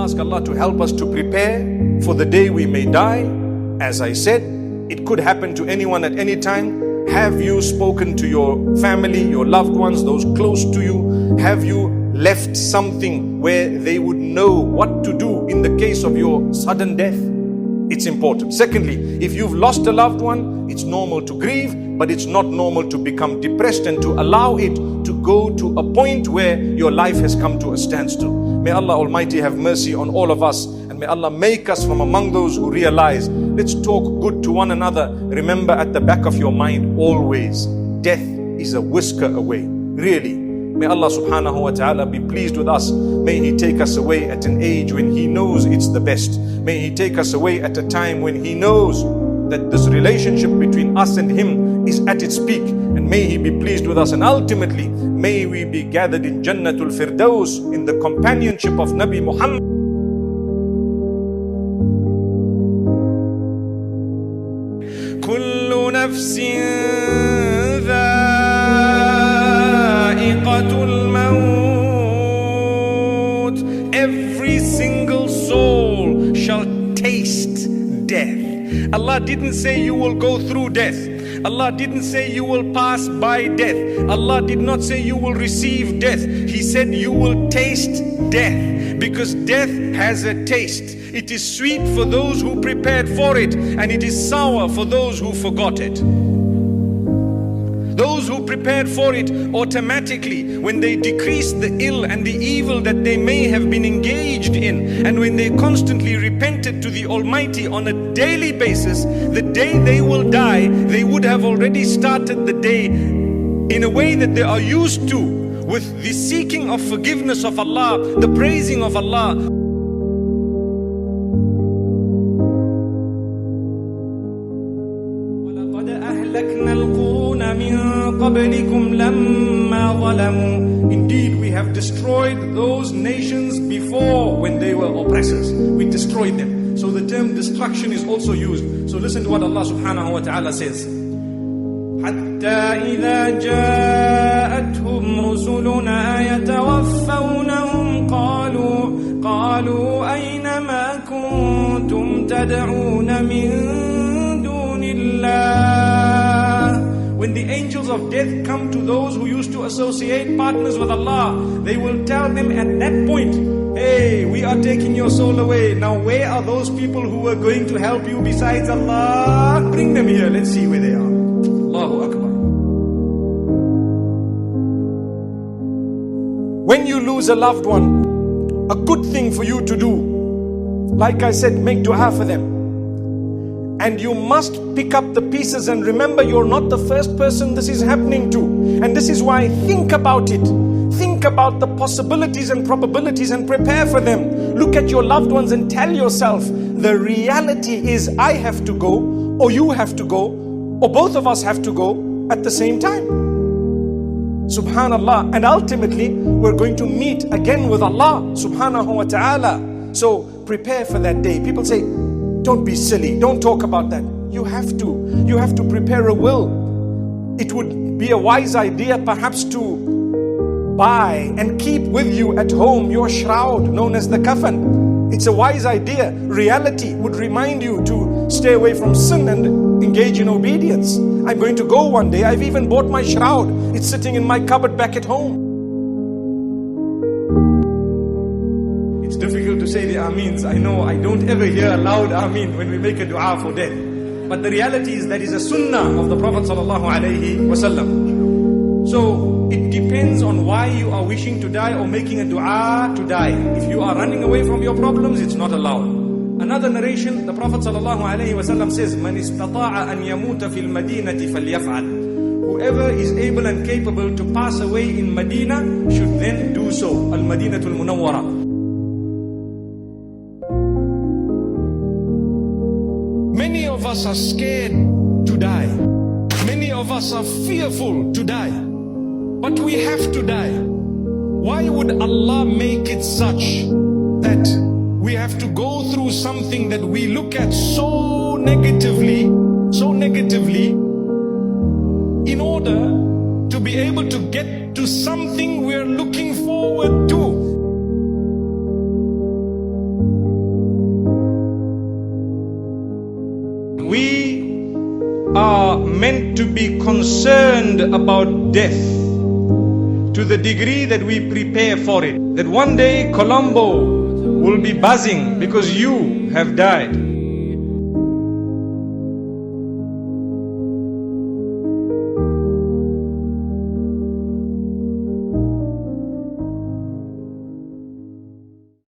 ask Allah to help us to prepare for the day we may die. As I said, it could happen to anyone at any time. Have you spoken to your family, your loved ones, those close to you? Have you left something where they would know what to do in the case of your sudden death? It's important. Secondly, if you've lost a loved one, it's normal to grieve, but it's not normal to become depressed and to allow it to go to a point where your life has come to a standstill. May Allah Almighty have mercy on all of us, and may Allah make us from among those who realize, let's talk good to one another. Remember at the back of your mind always, death is a whisker away. Really. May Allah subhanahu wa ta'ala be pleased with us. May He take us away at an age when He knows it's the best. May He take us away at a time when He knows that this relationship between us and Him is at its peak. And may He be pleased with us. And ultimately, may we be gathered in Jannatul Firdaus, in the companionship of Nabi Muhammad. كل نفس Every single soul shall taste death. Allah didn't say you will go through death. Allah didn't say you will pass by death. Allah did not say you will receive death. He said you will taste death, because death has a taste. It is sweet for those who prepared for it, and it is sour for those who forgot it. Those who prepared for it automatically, when they decrease the ill and the evil that they may have been engaged in, and when they constantly repented to the Almighty on a daily basis, the day they will die, they would have already started the day in a way that they are used to, with the seeking of forgiveness of Allah, the praising of Allah. Indeed, we have destroyed those nations before when they were oppressors. We destroyed them. So the term destruction is also used. So listen to what Allah subhanahu wa ta'ala says. حتى إذا جاءتهم رسلنا يتوفونهم قالوا أين ما كنتم تدعون من دون الله. When the angels of death come to those who used to associate partners with Allah, they will tell them at that point, hey, we are taking your soul away. Now where are those people who were going to help you besides Allah? Bring them here, let's see where they are. Allahu Akbar. When you lose a loved one, a good thing for you to do, like I said, make dua for them. And you must pick up the pieces and remember you're not the first person this is happening to. And this is why, think about it. Think about the possibilities and probabilities and prepare for them. Look at your loved ones and tell yourself, the reality is I have to go, or you have to go, or both of us have to go at the same time. Subhanallah. And ultimately, we're going to meet again with Allah subhanahu wa ta'ala. So prepare for that day. People say, don't be silly, don't talk about that. You have to prepare a will. It would be a wise idea perhaps to buy and keep with you at home your shroud known as the kafan. It's a wise idea. Reality would remind you to stay away from sin and engage in obedience. I'm going to go one day. I've even bought my shroud. It's sitting in my cupboard back at home. It's difficult to say the Ameens. I know I don't ever hear a loud Ameen when we make a dua for death. But the reality is that is a sunnah of the Prophet ﷺ. So it depends on why you are wishing to die or making a dua to die. If you are running away from your problems, it's not allowed. Another narration, the Prophet ﷺ says, "Man istata'a an yamuta fil madinati falyaf'al." Whoever is able and capable to pass away in Medina should then do so. Al-Madinatul Munawwara. Many of us are scared to die. Many of us are fearful to die. But we have to die. Why would Allah make it such that we have to go through something that we look at so negatively, in order to be able to get to something we're looking forward to? are meant to be concerned about death to the degree that we prepare for it. That one day Colombo will be buzzing because you have died.